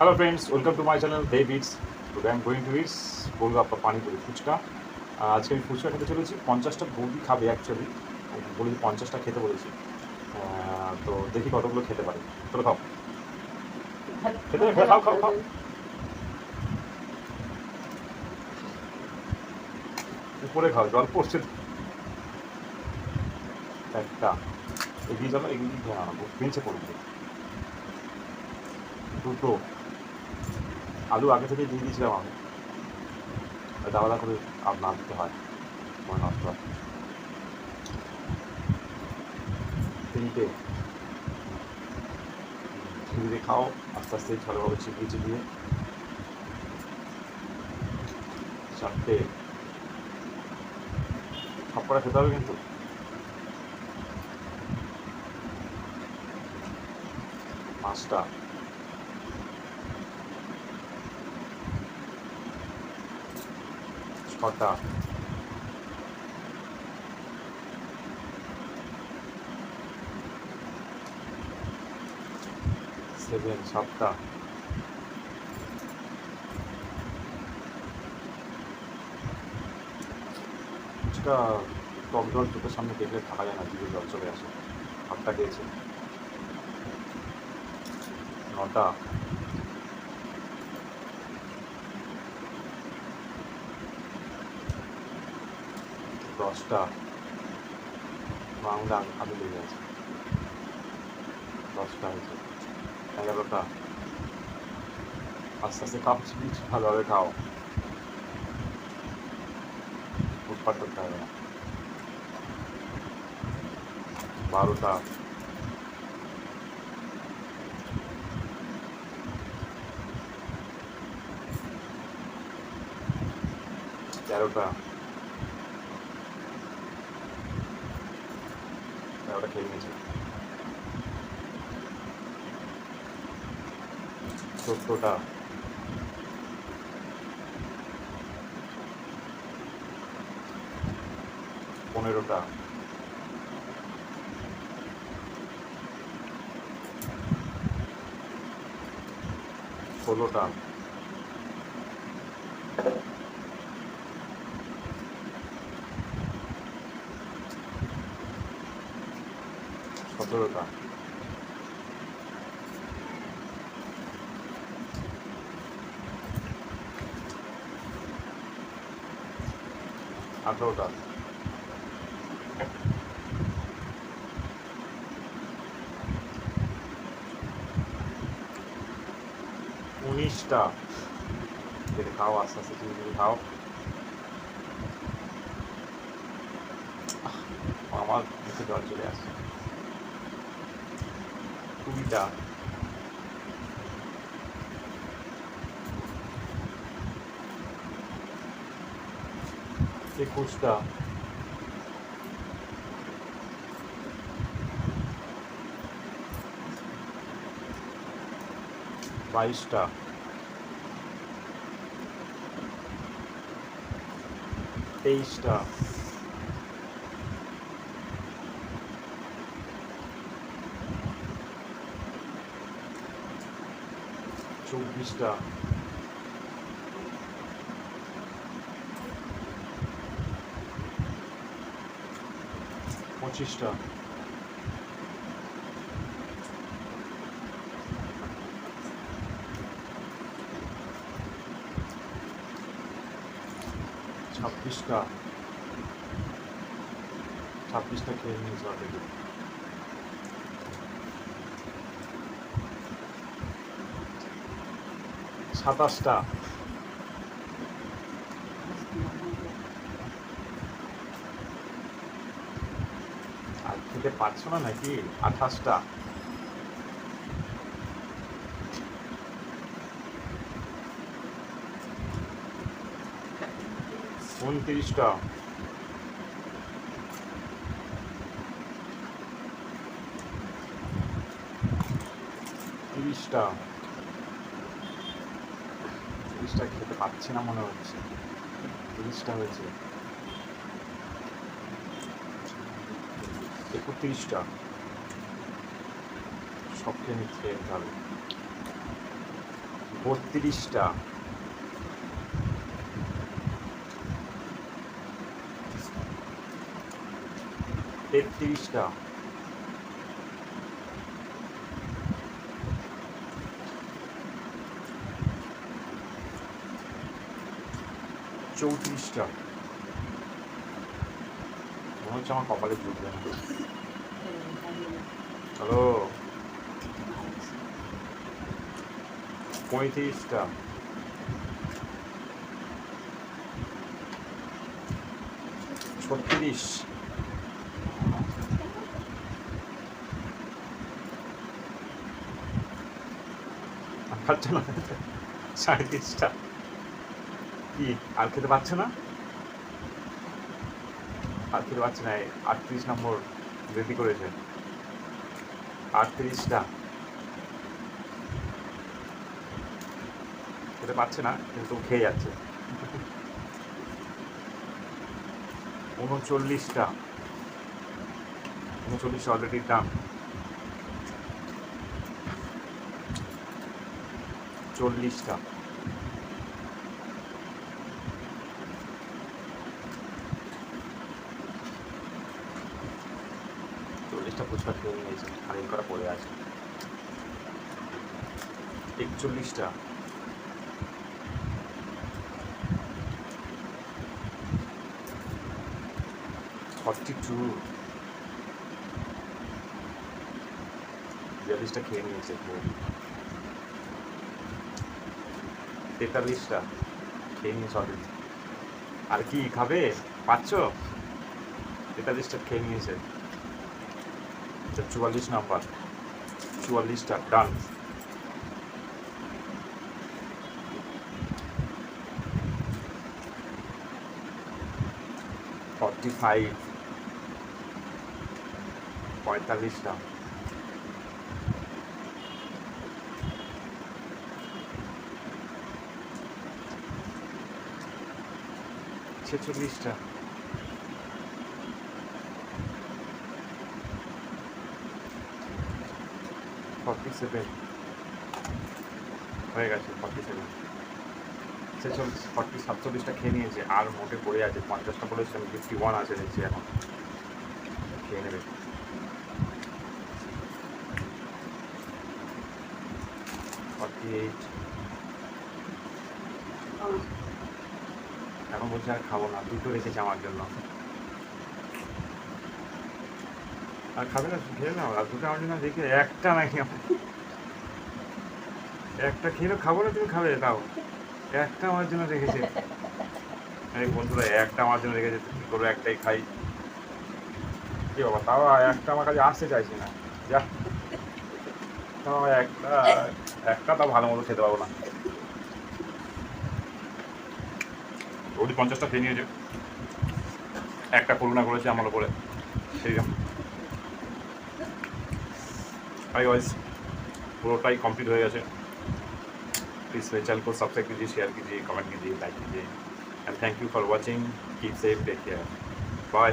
Hello friends, welcome to my channel Dave Eats. Today I am going to eat golgappa panipuri fuchka. আজকে আমি ফুচকা খেতে চলেছি। 50টা বৌদি খাবে অ্যাকচুয়ালি। বলেছি 50টা খেতে বলেছি। তো দেখি কতগুলো খেতে পারে। চলো খাও। খেতে খাও খাও খাও। উপরে খাও, জল পড়ছে। একটা এগিয়ে যাবো, এগিয়ে দিয়ে আনবো, বেঞ্চে পড়বে। দুটো আলু আগে থেকে দিয়ে দিয়েছিলাম আমি, আলাদা করে আর না দিতে হয়, মনে নষ্ট হয়। তিনটে ধীরে ধীরে খাও, আস্তে আস্তে ভালোভাবে চিবিয়ে চিবিয়ে। চারটে সবকটা খেতে হবে কিন্তু। পাঁচটা ছটা সেভেন সাতটা ফুচকা টক জল চোখের সামনে দেখলে থাকা যায় না, জিভে জল চলে আসে। আটটা খেয়েছে। নটা দশটা বাংলা আলু লেগে আছে। দশটা হয়েছে। 11টা আস্তে আস্তে খাও, ভালোভাবে খাও, উৎপাত করতে হবে না। 12টা 13টা 13টা খেয়ে নিয়েছে। 14টা 15টা 16টা 17টা 18টা 19টা। খেতে খাও, আস্তে আস্তে ধীরে ধীরে খাও। আমার মুখে জল চলে আসছে। 20টা 21টা 22টা 23টা 24টা 25টা 26টা 26টা খেয়ে নিয়েছে অলরেডি। 27টা আর খেতে পারছো না নাকি? 28টা 29টা 30টা 30টা খেতে পাচ্ছি না মনে হচ্ছে। 30টা হয়েছে। 31টা সব খেয়ে নিতে হবে। 32টা, 33টা, 34টা, মনে হচ্ছে আমার কপালে জুটবে না। হ্যালো, 35টা, 36, 37টা, কি আর খেতে পারছে না? আর খেতে পারছে না, 38 নম্বর রেডি করেছে। 38টা, খেতে পারছে না কিন্তু খেয়ে যাচ্ছে। 39টা, 39 অলরেডি ডান। 40টা, 40টা ফুচকা খেয়ে নিয়েছে, আর এই করা পড়ে আছে। 41টা, 42, 42টা খেয়ে নিয়েছে। 43টা খেয়ে নিয়েছে অলরেডি। আর কি খাবে? পাচ্ছ? 43টা খেয়ে নিয়েছে। 44 নাম্বার, 44টা ডান। 45, 45টা, 46টা, 47 হয়ে গেছে। 47, 47টা খেয়ে নিয়েছে, আর মোটে পড়ে আছে। 50টা বলেছিলাম, 51 আছে দেখছি এখন। খেয়ে নেবে। 48, এখন বলছে আর খাবো না, দুটো রেখেছে আমার জন্য। আর খাবে না? খেয়ে নাও। আর দুটো আমার জন্য রেখে, একটা নাকি একটা খেলে খাবো না, তুমি খাবে? তাও একটা আমার জন্য রেখেছে। এই বন্ধুরা, একটা আমার জন্য রেখেছে, কী করবো? একটাই খাই। কি বাবা, তাও একটা আমার কাছে আসতে চাইছি না। যা, তাও একটা তাও ভালো মতো খেতে পারবো না। ওটি 50টা খেয়ে নিয়েছে, একটা করুণা করেছে আমার উপরে। সেই জন্য हाय गाइस, पूरा कंप्लीट हो गया है। प्लीज़ मेरे चैनल को सब्सक्राइब कीजिए, शेयर कीजिए, कमेंट कीजिए, लाइक कीजिए and thank you for watching. Keep safe, take care, bye.